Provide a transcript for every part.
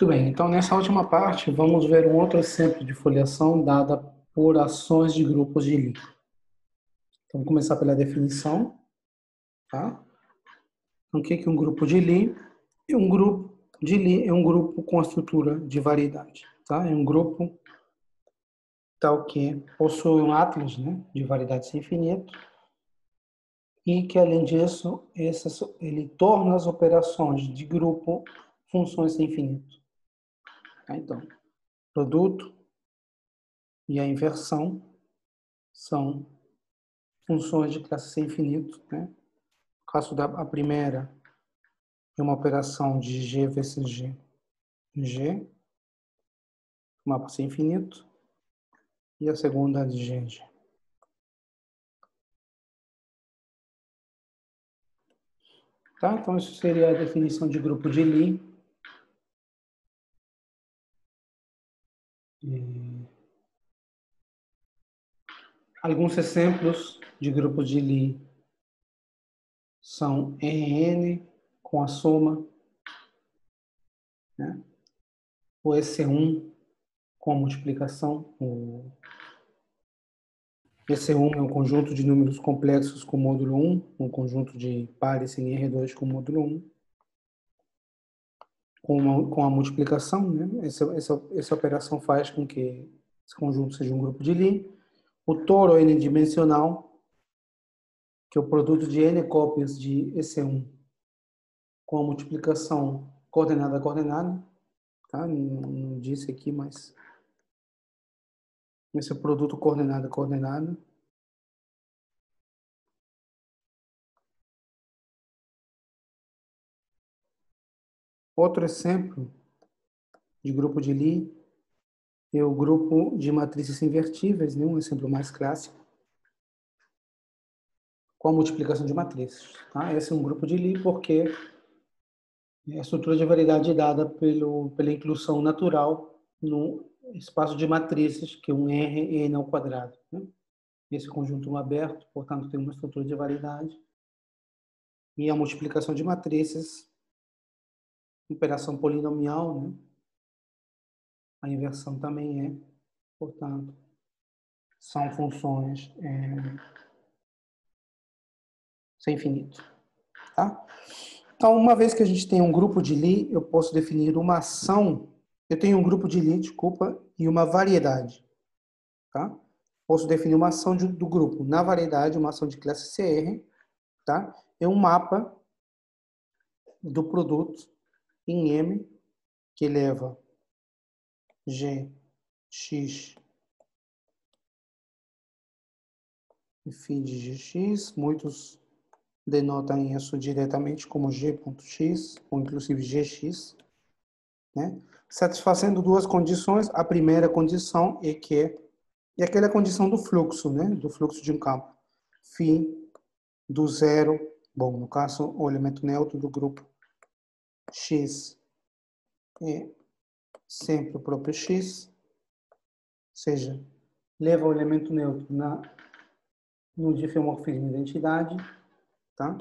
Muito bem, então nessa última parte vamos ver um outro exemplo de foliação dada por ações de grupos de Lie. Então vamos começar pela definição, tá? Então, o que é um grupo de Lie? Um grupo de Lie é um grupo com a estrutura de variedade, tá? É um grupo tal que possui um atlas, né, de variedades infinito e que além disso ele torna as operações de grupo funções sem infinito. Tá? Então, produto e a inversão são funções de classe sem infinito, né? No caso da primeira é uma operação de G vezes G, G, mapa sem infinito, e a segunda de G, G. Tá? Então, isso seria a definição de grupo de Lie. Alguns exemplos de grupos de Lie são RN com a soma, né? O EC1 com a multiplicação. O EC1 é um conjunto de números complexos com módulo 1, um conjunto de pares em R2 com módulo 1. Com a multiplicação, né? Essa operação faz com que esse conjunto seja um grupo de Lie. O toro n-dimensional, que é o produto de n cópias de EC1 com a multiplicação coordenada a coordenada, tá? Não disse aqui, mas esse é o produto coordenada a coordenada. Outro exemplo de grupo de Lie é o grupo de matrizes invertíveis, né? Um exemplo mais clássico, com a multiplicação de matrizes. Tá? Esse é um grupo de Lie porque é a estrutura de variedade dada pela inclusão natural no espaço de matrizes, que é um R e N ao quadrado. Né? Esse conjunto aberto, portanto, tem uma estrutura de variedade. E a multiplicação de matrizes, operação polinomial, né? A inversão também é, portanto, são funções sem infinito. Tá? Então, uma vez que a gente tem um grupo de Lie, eu posso definir uma ação. Eu tenho um grupo de Lie, desculpa, e uma variedade. Tá? Posso definir uma ação do grupo. Na variedade, uma ação de classe CR, tá? É um mapa do produto em M que leva G, X e φ de Gx. Muitos denotam isso diretamente como G.x, ou inclusive Gx, né? Satisfazendo duas condições. A primeira condição é aquela condição do fluxo, né? Do fluxo de um campo. Φ do zero, bom, no caso, o elemento neutro do grupo X é sempre o próprio X, ou seja, leva o elemento neutro no difeomorfismo de identidade, tá?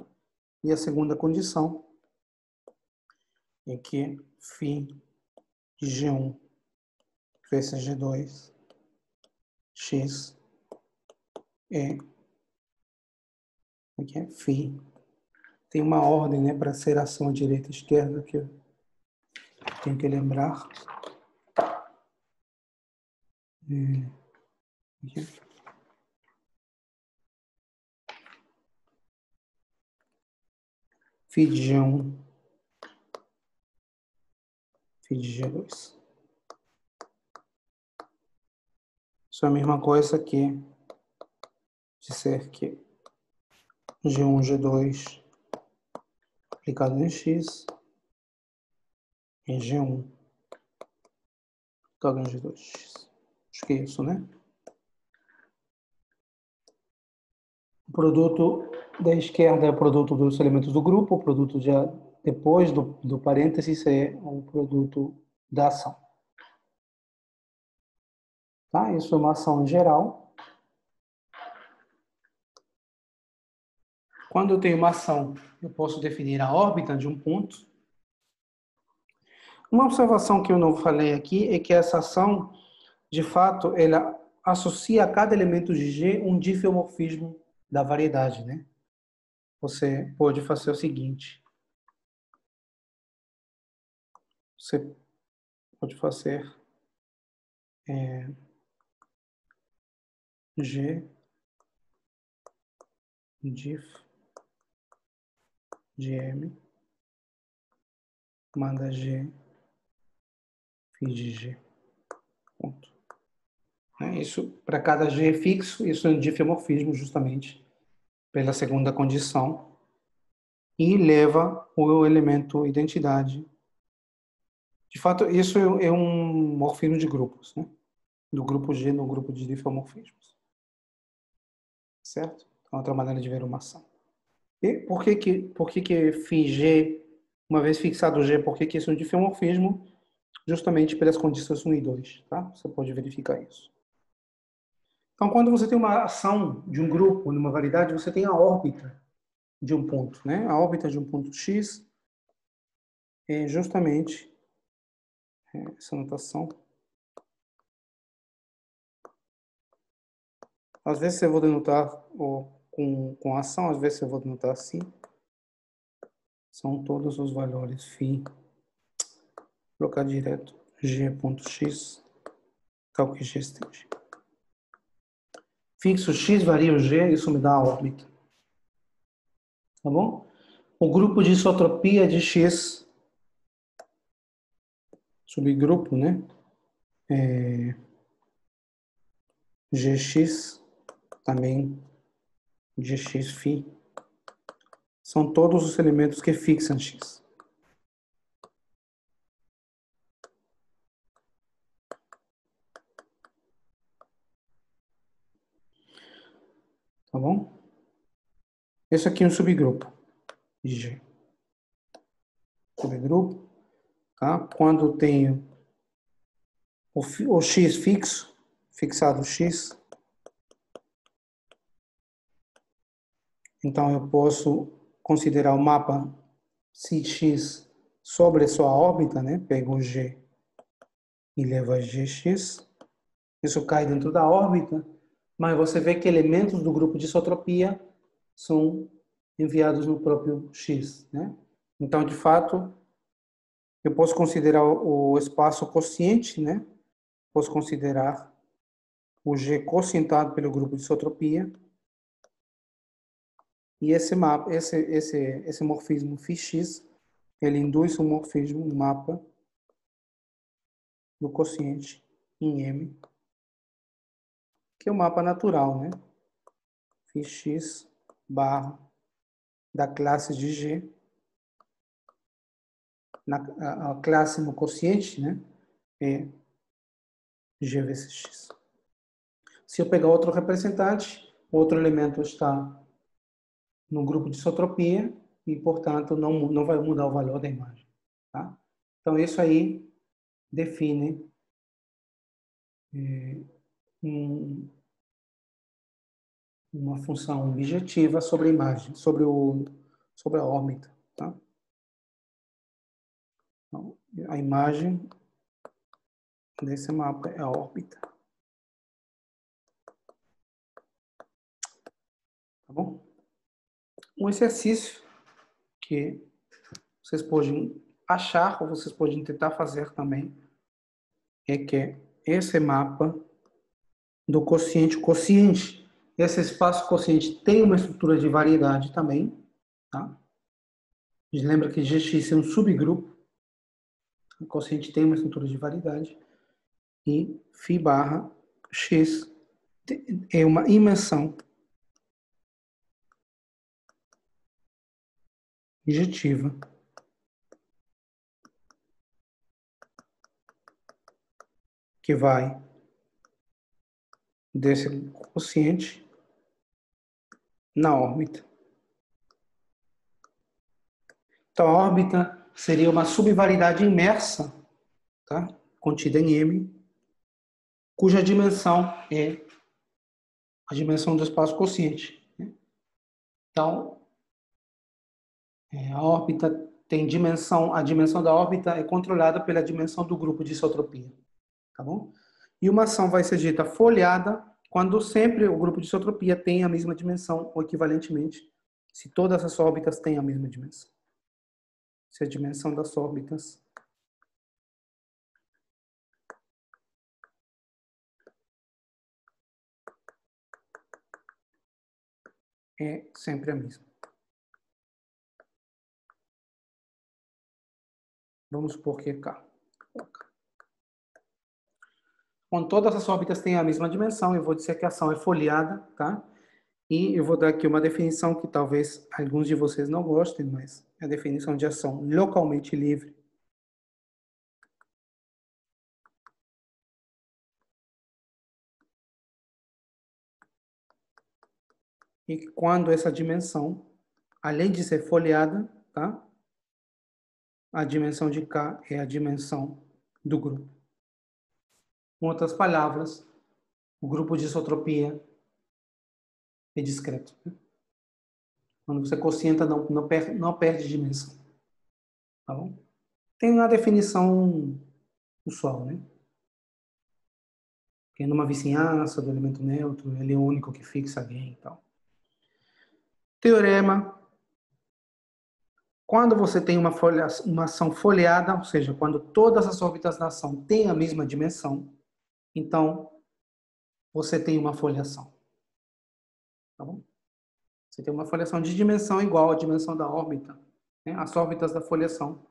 E a segunda condição é que φ de G1 vezes G2 X é φ. Tem uma ordem, né, para ser ação à direita e esquerda que eu tenho que lembrar. Aqui. Φ de G1, φ de G2. Isso é a mesma coisa que dizer que G1, G2 aplicado em X em G1 aplicado em G2X. Acho que é isso, né? O produto da esquerda é o produto dos elementos do grupo, o produto depois do parênteses é o produto da ação. Tá? Isso é uma ação geral. Quando eu tenho uma ação, eu posso definir a órbita de um ponto. Uma observação que eu não falei aqui é que essa ação, de fato, ela associa a cada elemento de G um diffeomorfismo da variedade, né? Você pode fazer o seguinte. Você pode fazer G diff de M manda G phi de G. Ponto. Isso, para cada G fixo, isso é um diffeomorfismo, justamente, pela segunda condição, e leva o elemento identidade. De fato, isso é um morfismo de grupos, né? Do grupo G no grupo de diffeomorfismos. Certo? Então, outra maneira de ver uma ação. E por que φ G, uma vez fixado G, por que isso é um diffeomorfismo? Justamente pelas condições 1 e 2, tá? Você pode verificar isso. Então, quando você tem uma ação de um grupo numa variedade, você tem a órbita de um ponto, né? A órbita de um ponto X é justamente essa notação. Às vezes eu vou denotar com ação, às vezes eu vou denotar assim. São todos os valores φ. Colocar direto g.x, tal que g esteja. Fixo x varia o g, isso me dá a órbita. Tá bom? O grupo de isotropia de x, subgrupo, né? Gx, também Gx φ, são todos os elementos que fixam x. Tá bom? Esse aqui é um subgrupo de G. Subgrupo, tá? Quando eu tenho o x fixo, fixado x, então eu posso considerar o mapa Cx sobre a sua órbita, né? Pego o G e levo a Gx. Isso cai dentro da órbita, mas você vê que elementos do grupo de isotropia são enviados no próprio X, né? Então, de fato, eu posso considerar o espaço quociente, né? Posso considerar o G quocientado pelo grupo de isotropia. E esse mapa, esse morfismo φx, ele induz um morfismo, um mapa do quociente em M, que é o mapa natural, né? φx barra da classe de G, a classe no quociente, né? É G vezes X. Se eu pegar outro representante, outro elemento está no grupo de isotropia e, portanto, não vai mudar o valor da imagem. Tá? Então, isso aí define uma função objetiva sobre a imagem, sobre a órbita. Tá? Então, a imagem desse mapa é a órbita. Tá bom? Um exercício que vocês podem achar, ou vocês podem tentar fazer também, é que esse mapa do quociente, esse espaço quociente tem uma estrutura de variedade também, tá? A gente lembra que Gx é um subgrupo, o quociente tem uma estrutura de variedade, e φ barra x é uma imensão injetiva que vai desse quociente na órbita. Então, a órbita seria uma subvariedade imersa, tá? Contida em M, cuja dimensão é a dimensão do espaço quociente. Então, a órbita tem dimensão, a dimensão da órbita é controlada pela dimensão do grupo de isotropia, tá bom? E uma ação vai ser dita folheada quando sempre o grupo de isotropia tem a mesma dimensão, ou equivalentemente, se todas as órbitas têm a mesma dimensão. Se a dimensão das órbitas é sempre a mesma. Vamos supor que é K. Quando todas as órbitas têm a mesma dimensão, eu vou dizer que a ação é folheada, tá? E eu vou dar aqui uma definição que talvez alguns de vocês não gostem, mas é a definição de ação localmente livre. E quando essa dimensão, além de ser folheada, tá? A dimensão de K é a dimensão do grupo. Com outras palavras, o grupo de isotropia é discreto. Quando você quocienta, não perde dimensão. Tá bom? Tem uma definição usual, né? Que é numa vizinhança do elemento neutro, ele é o único que fixa alguém e tal. Teorema. Quando você tem uma ação folheada, ou seja, quando todas as órbitas da ação têm a mesma dimensão, então você tem uma foliação. Tá bom? Você tem uma foliação de dimensão igual à dimensão da órbita. Né? As órbitas da foliação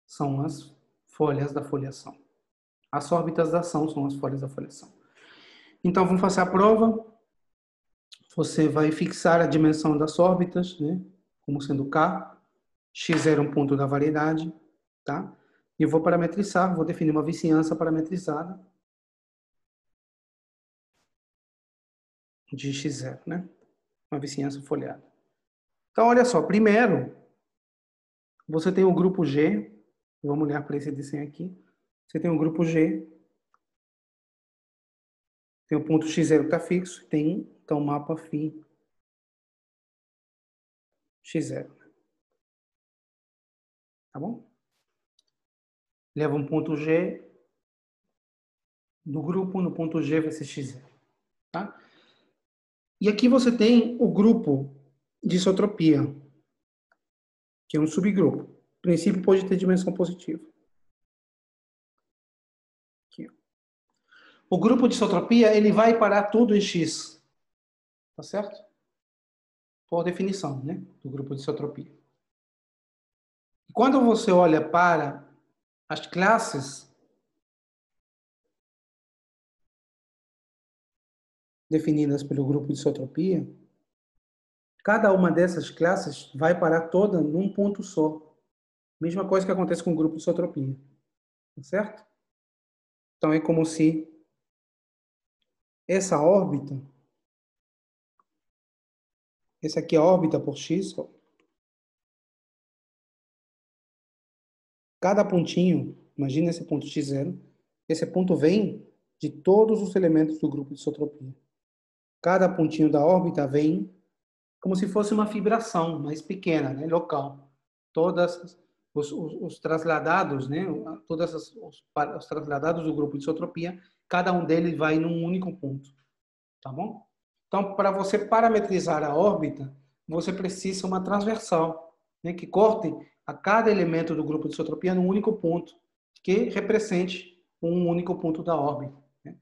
são as folhas da foliação. As órbitas da ação são as folhas da foliação. Então, vamos fazer a prova. Você vai fixar a dimensão das órbitas, né? Como sendo K. X0 é um ponto da variedade. Tá? E eu vou parametrizar, vou definir uma vizinhança parametrizada de X0, né? Uma vizinhança folheada. Então, olha só. Primeiro, você tem o grupo G. Vamos olhar para esse desenho aqui. Você tem o grupo G. Tem o ponto X0 que está fixo. Tem, então, mapa φ X0. Tá bom? Leva um ponto G do grupo, no ponto G vai ser X0. Tá? E aqui você tem o grupo de isotropia, que é um subgrupo. O princípio pode ter dimensão positiva. Aqui. O grupo de isotropia, ele vai parar tudo em X. Tá certo? Por definição, né? Do grupo de isotropia. E quando você olha para as classes definidas pelo grupo de isotropia, cada uma dessas classes vai parar toda num ponto só. Mesma coisa que acontece com o grupo de isotropia. Tá certo? Então, é como se essa órbita, essa aqui é a órbita por X, ó. Cada pontinho, imagina esse ponto X0, esse ponto vem de todos os elementos do grupo de isotropia. Cada pontinho da órbita vem como se fosse uma fibração mais pequena, né, local. Todas os trasladados, né, os trasladados do grupo de isotropia, cada um deles vai num único ponto, tá bom? Então, para você parametrizar a órbita, você precisa uma transversal, né, que corte a cada elemento do grupo de isotropia num único ponto, que represente um único ponto da órbita. Né?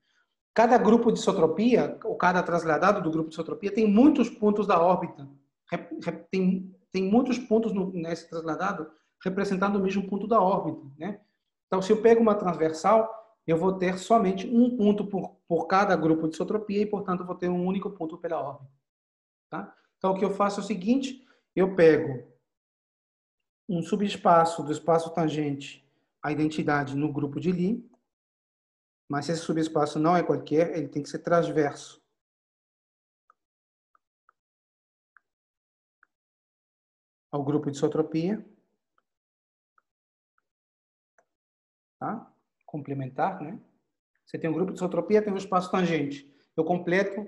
Cada grupo de isotropia, ou cada trasladado do grupo de isotropia, tem muitos pontos da órbita. Tem muitos pontos nesse trasladado representando o mesmo ponto da órbita. Né? Então, se eu pego uma transversal, eu vou ter somente um ponto por cada grupo de isotropia e, portanto, vou ter um único ponto pela órbita. Tá? Então, o que eu faço é o seguinte, eu pego um subespaço do espaço tangente à identidade no grupo de Lie, mas esse subespaço não é qualquer, ele tem que ser transverso ao grupo de isotropia. Tá? Complementar, né? Você tem um grupo de isotropia, tem um espaço tangente. Eu completo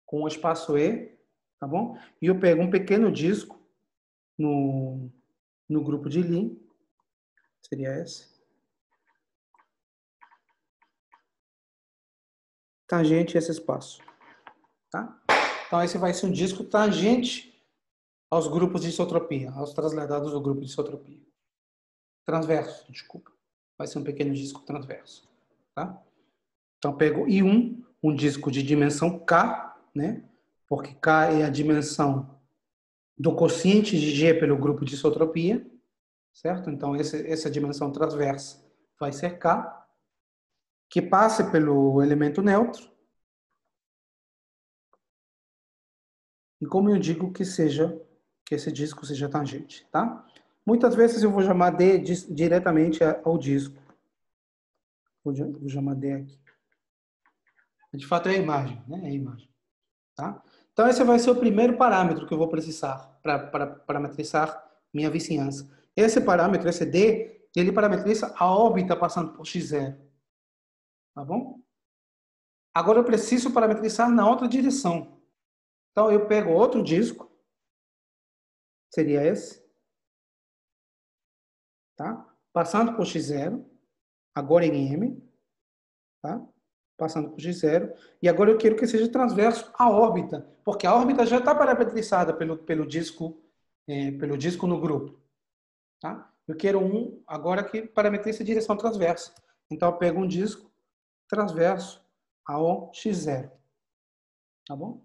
com o espaço E, tá bom? E eu pego um pequeno disco no no grupo de Lie, seria S. Tangente esse espaço. Tá? Então, esse vai ser um disco tangente aos grupos de isotropia, aos transladados do grupo de isotropia. Transverso, desculpa. Vai ser um pequeno disco transverso. Tá? Então, pego I1, um disco de dimensão K, né? Porque K é a dimensão do quociente de G pelo grupo de isotropia, certo? Então, essa dimensão transversa vai ser K, que passe pelo elemento neutro. E como eu digo que esse disco seja tangente, tá? Muitas vezes eu vou chamar D diretamente ao disco. Vou chamar D aqui. De fato é a imagem, né? É a imagem, tá? Então esse vai ser o primeiro parâmetro que eu vou precisar para parametrizar minha vizinhança. Esse parâmetro, esse D, ele parametriza a órbita passando por x0, tá bom? Agora eu preciso parametrizar na outra direção. Então eu pego outro disco, seria esse, tá? Passando por x0, agora em M, tá? Passando por x0, e agora eu quero que seja transverso à órbita, porque a órbita já está parametrizada pelo disco no grupo, tá? Eu quero um agora que parametrize a direção transversa. Então eu pego um disco transverso ao x0, tá bom?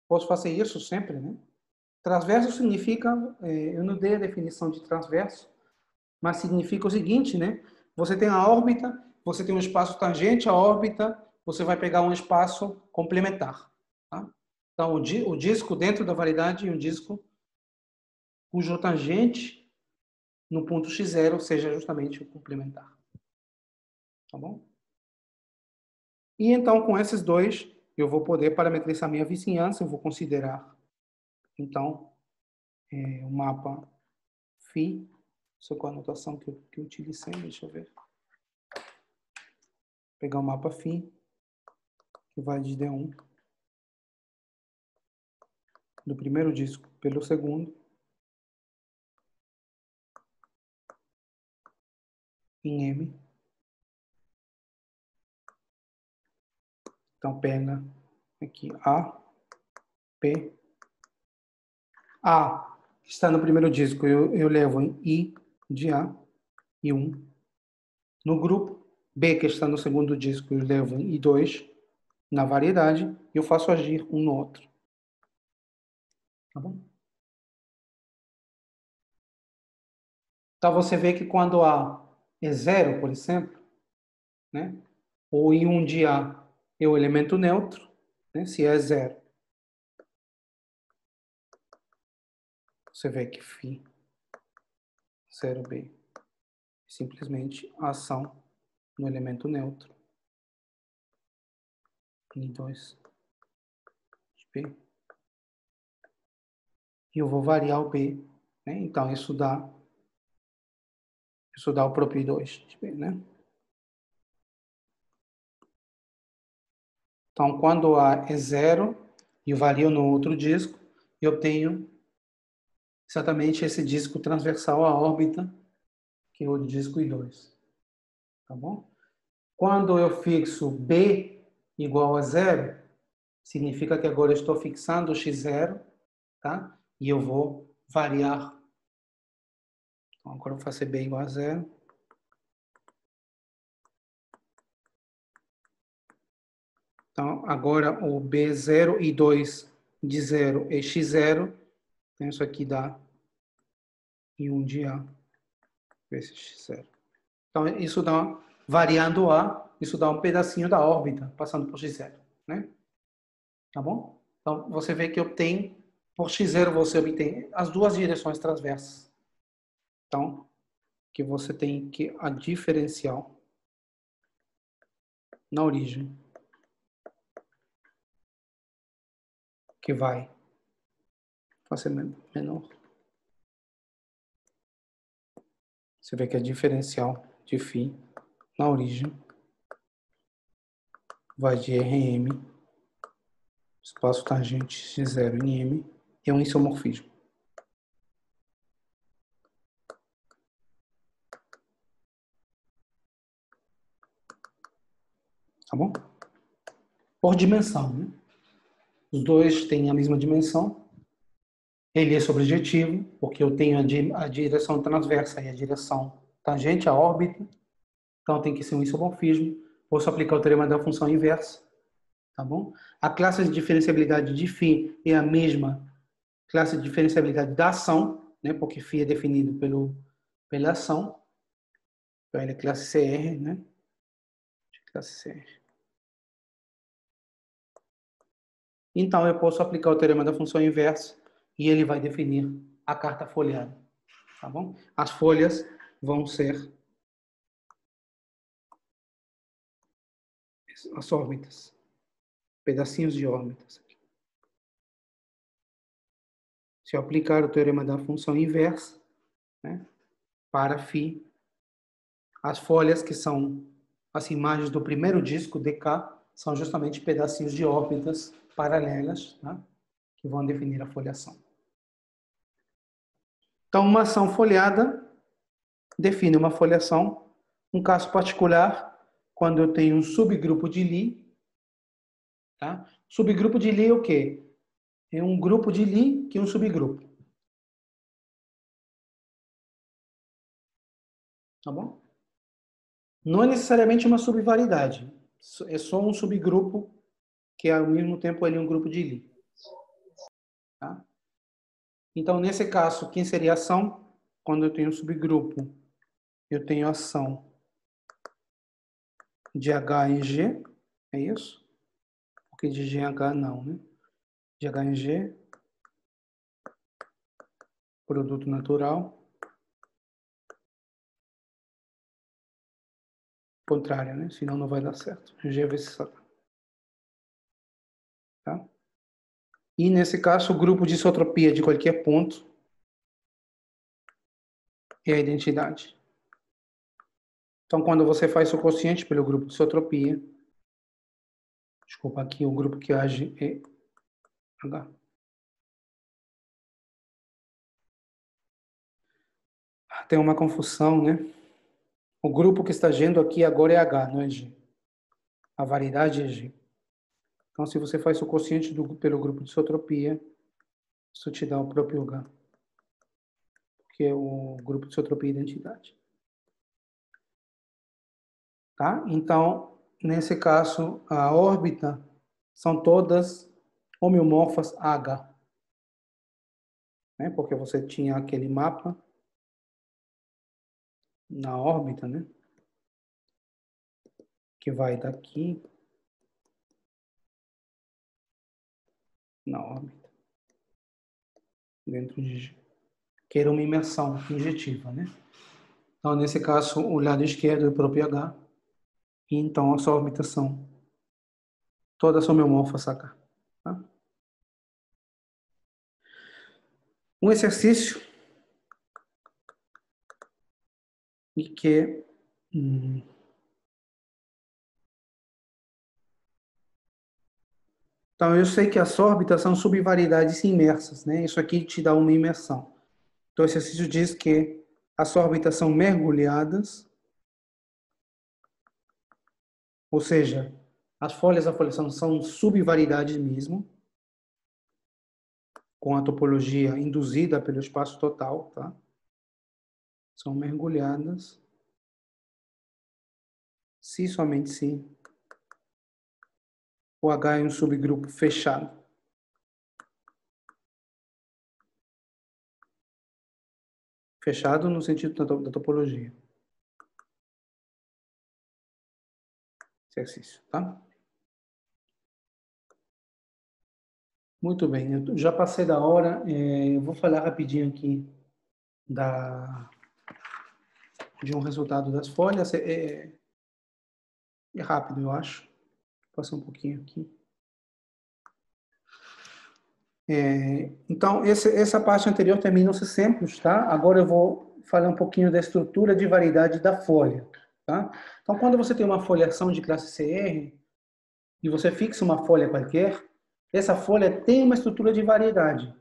Posso fazer isso sempre, né? Transverso significa, eu não dei a definição de transverso, mas significa o seguinte, né? Você tem a órbita, você tem um espaço tangente à órbita, você vai pegar um espaço complementar. Tá? Então, o disco dentro da variedade é um disco cujo tangente no ponto x0 seja justamente o complementar. Tá bom? E então, com esses dois, eu vou poder parametrizar minha vizinhança, eu vou considerar, então, o mapa φ, só com a anotação que eu utilizei, deixa eu ver. Pegar o mapa φ, que vai de D1 do primeiro disco pelo segundo, em M. Então, pega aqui A, P. A, que está no primeiro disco, eu levo em I de A, I1. No grupo, B, que está no segundo disco, eu levo em I2. Na variedade, eu faço agir um no outro. Tá bom? Então, você vê que quando A é zero, por exemplo, né? O I1 de A é o elemento neutro, né? Se é zero. Você vê que φ 0b simplesmente a ação no elemento neutro I2 de B. E eu vou variar o B, né? Então isso dá o próprio I2 de B, né? Então quando A é zero e eu vario no outro disco, eu tenho exatamente esse disco transversal à órbita, que é o disco I2. Tá bom? Quando eu fixo B igual a zero, significa que agora eu estou fixando o x0, tá? E eu vou variar. Então, agora eu vou fazer B igual a zero. Então, agora o B0 e 2 de 0 é x0. Então, isso aqui dá I1 de A vezes x0. Então, isso dá, variando A, isso dá um pedacinho da órbita, passando por x0, né? Tá bom? Então, você vê que obtém, por x0 você obtém as duas direções transversas. Então, que você tem que a diferencial na origem, que vai fazer menor. Você vê que a diferencial de φ na origem vai de Rm, espaço tangente x0 em M, é um isomorfismo. tá bom? Por dimensão, né? Os dois têm a mesma dimensão. Ele é sobrejetivo, porque eu tenho a direção transversa e a direção tangente à órbita. Então tem que ser um isomorfismo. Posso aplicar o teorema da função inversa, tá bom? A classe de diferenciabilidade de φ é a mesma classe de diferenciabilidade da ação, né? Porque φ é definido pela ação. Então ele é classe CR, né? Classe CR. Então eu posso aplicar o teorema da função inversa e ele vai definir a carta folheada, tá bom? As folhas vão ser as órbitas, pedacinhos de órbitas. Se eu aplicar o teorema da função inversa, né, para φ, as folhas que são as imagens do primeiro disco DK são justamente pedacinhos de órbitas paralelas, tá, que vão definir a foliação. Então, uma ação folhada define uma foliação. Um caso particular, quando eu tenho um subgrupo de Lie, tá? Subgrupo de Lie é o quê? É um grupo de Lie que é um subgrupo. Tá bom? Não é necessariamente uma subvariedade. É só um subgrupo que, ao mesmo tempo, ele é um grupo de Lie. Tá? Então, nesse caso, quem seria a ação? Quando eu tenho um subgrupo, eu tenho ação de H em G, é isso? Porque de G em H não, né? De H em G, produto natural, contrário, né? Senão não vai dar certo. G vezes H. Tá? E nesse caso, o grupo de isotropia de qualquer ponto é a identidade. Então, quando você faz o quociente pelo grupo de isotropia, desculpa, aqui o grupo que age é H. Tem uma confusão, né? O grupo que está agindo aqui agora é H, não é G. A variedade é G. Então, se você faz o quociente pelo grupo de isotropia, isso te dá o próprio H, que é o grupo de isotropia e identidade. Tá? Então, nesse caso, a órbita são todas homeomorfas a H. Né? Porque você tinha aquele mapa na órbita, né? Que vai daqui na órbita, dentro de G, que era uma imersão injetiva, né? Então, nesse caso, o lado esquerdo é o próprio H, e então as órbitas são todas homeomorfas a H. Tá? Um exercício e que então eu sei que as órbitas são subvariedades imersas, né? Isso aqui te dá uma imersão. Então, o exercício diz que as órbitas são mergulhadas, ou seja, as folhas da foliação são subvariedades mesmo, com a topologia induzida pelo espaço total, tá? São mergulhadas, se somente se o H é um subgrupo fechado. Fechado no sentido da topologia. Exercício, tá? Muito bem, eu já passei da hora, eu vou falar rapidinho aqui de um resultado das folhas, é rápido, eu acho. Vou passar um pouquinho aqui. Então, essa parte anterior termina os exemplos, tá? Agora eu vou falar um pouquinho da estrutura de variedade da folha, tá? Então, quando você tem uma foliação de classe CR e você fixa uma folha qualquer, essa folha tem uma estrutura de variedade,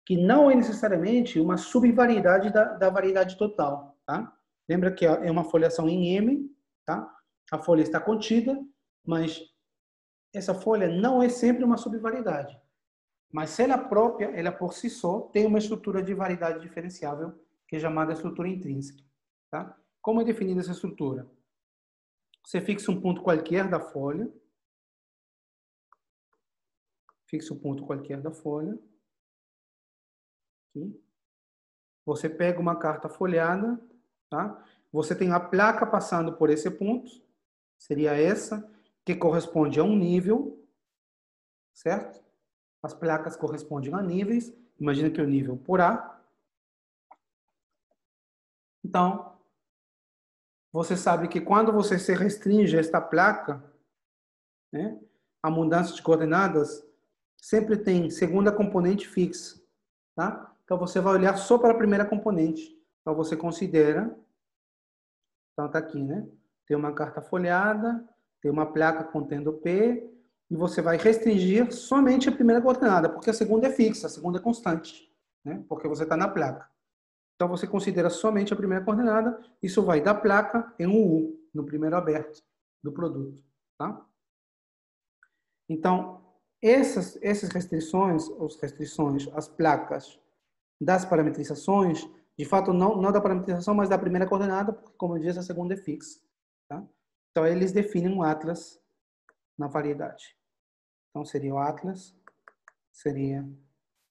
que não é necessariamente uma subvariedade da variedade total, tá? Lembra que é uma foliação em M, tá? A folha está contida, Mas essa folha não é sempre uma subvariedade. Mas se ela própria, ela por si só, tem uma estrutura de variedade diferenciável, que é chamada estrutura intrínseca. Tá? Como é definida essa estrutura? Você fixa um ponto qualquer da folha. Fixa um ponto qualquer da folha. Aqui. Você pega uma carta folhada. Tá? Você tem a placa passando por esse ponto. Seria essa, que corresponde a um nível. Certo? As placas correspondem a níveis. Imagina que o nível por A. Então, você sabe que quando você se restringe a esta placa, né, a mudança de coordenadas sempre tem segunda componente fixa. Tá? Então, você vai olhar só para a primeira componente. Então, você considera, então está aqui, né? Tem uma carta folhada, tem uma placa contendo P, e você vai restringir somente a primeira coordenada, porque a segunda é fixa, a segunda é constante, né? Porque você está na placa. Então, você considera somente a primeira coordenada, isso vai da placa em um U, no primeiro aberto do produto. Tá? Então, essas restrições, as placas das parametrizações, de fato, não da parametrização, mas da primeira coordenada, porque, como eu disse, a segunda é fixa. Tá? Então, eles definem um atlas na variedade. Então, seria o atlas, seria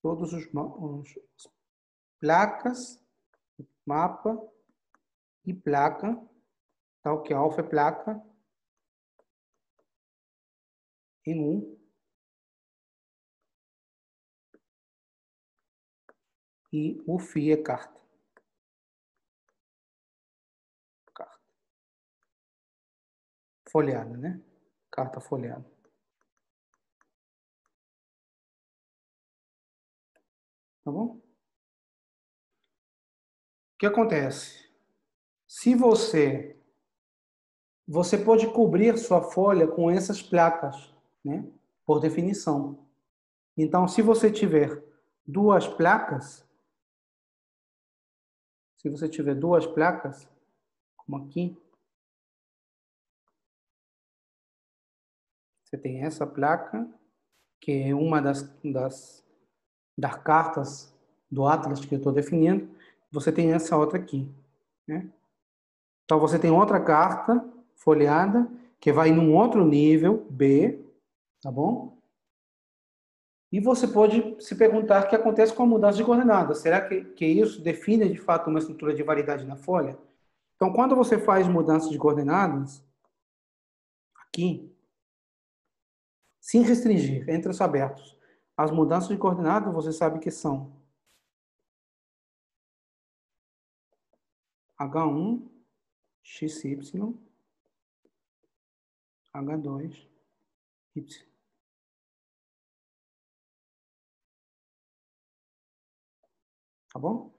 todos os placas, mapa e placa, tal que alfa é placa em 1 e o φ é carta. Carta. Folhada, né? Carta folhada. Tá bom? O que acontece? Se você pode cobrir sua folha com essas placas, né? Por definição. Então, se você tiver duas placas, como aqui, você tem essa placa, que é uma das cartas do Atlas que eu estou definindo. Você tem essa outra aqui, né? Então, você tem outra carta folheada, que vai num outro nível, B, tá bom? E você pode se perguntar o que acontece com a mudança de coordenadas. Será que isso define, de fato, uma estrutura de variedade na folha? Então, quando você faz mudança de coordenadas, aqui, sem restringir, entre os abertos, as mudanças de coordenadas, você sabe que são H1, XY, H2, Y. Tá bom?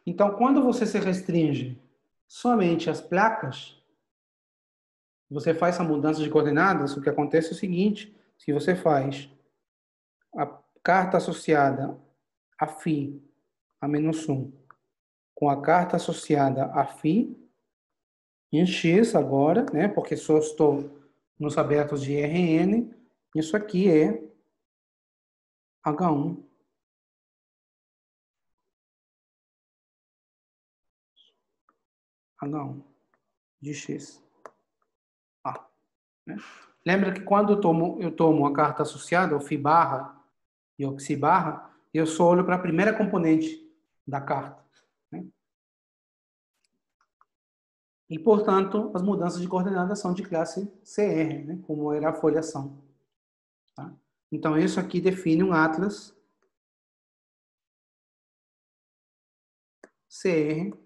Então, quando você se restringe somente às placas, você faz essa mudança de coordenadas, o que acontece é o seguinte, se você faz a carta associada a φ a menos 1 com a carta associada a φ em X agora, né, porque só estou nos abertos de Rn, isso aqui é H1 H1 de X. Né? Lembra que quando eu tomo a carta associada, o φ barra e o xi barra, eu só olho para a primeira componente da carta. Né? E, portanto, as mudanças de coordenadas são de classe CR, né? Como era a foliação. Tá? Então, isso aqui define um atlas CR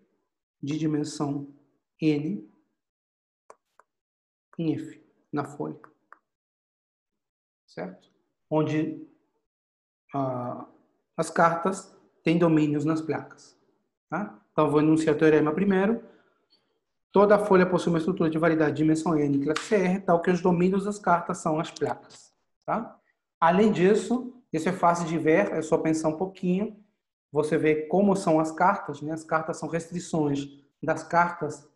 de dimensão N em F, na folha. Certo? Onde as cartas têm domínios nas placas. Tá? Então, vou enunciar o teorema primeiro. Toda folha possui uma estrutura de variedade de dimensão N, classe R, tal que os domínios das cartas são as placas. Tá? Além disso, isso é fácil de ver, é só pensar um pouquinho. Você vê como são as cartas, né? As cartas são restrições das cartas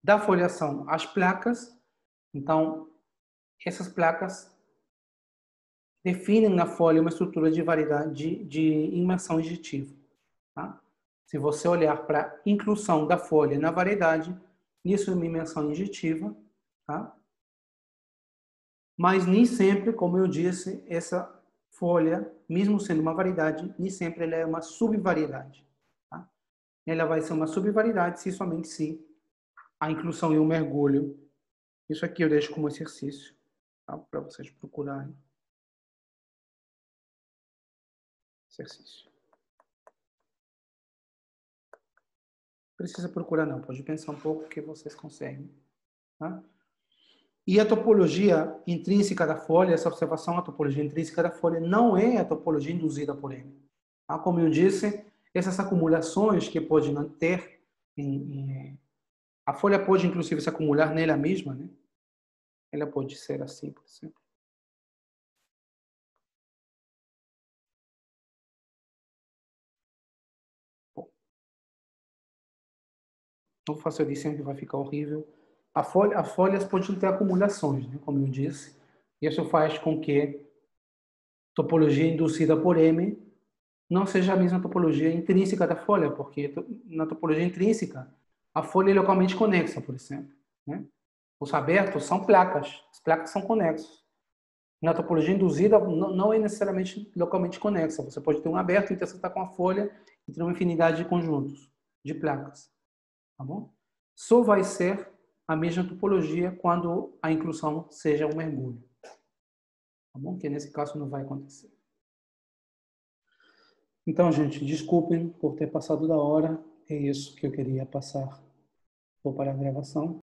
da foliação às placas. Então, essas placas definem na folha uma estrutura de variedade de imersão injetiva. Tá? Se você olhar para a inclusão da folha na variedade, isso é uma imersão injetiva, tá? Mas nem sempre, como eu disse, essa folha, mesmo sendo uma variedade, nem sempre ela é uma subvariedade. Tá? Ela vai ser uma subvariedade se somente se a inclusão e o mergulho. Isso aqui eu deixo como exercício, tá? Para vocês procurarem. Exercício. Precisa procurar não, pode pensar um pouco que vocês conseguem. Tá? E a topologia intrínseca da folha, essa observação, a topologia intrínseca da folha não é a topologia induzida por M. Tá? Como eu disse, essas acumulações que pode não ter, a folha pode inclusive se acumular nela mesma, né? Ela pode ser assim, por exemplo. Bom, não vou fazer isso que vai ficar horrível. As folhas podem ter acumulações, né? Como eu disse. Isso faz com que topologia induzida por M não seja a mesma topologia intrínseca da folha, porque na topologia intrínseca, a folha é localmente conexa, por exemplo. Né? Os abertos são placas, as placas são conexos. Na topologia induzida, não é necessariamente localmente conexa. Você pode ter um aberto e intersetar com a folha e ter uma infinidade de conjuntos, de placas. Tá bom? Só vai ser a mesma topologia quando a inclusão seja um mergulho. Tá bom? Que nesse caso não vai acontecer. Então, gente, desculpem por ter passado da hora. É isso que eu queria passar. Vou parar a gravação.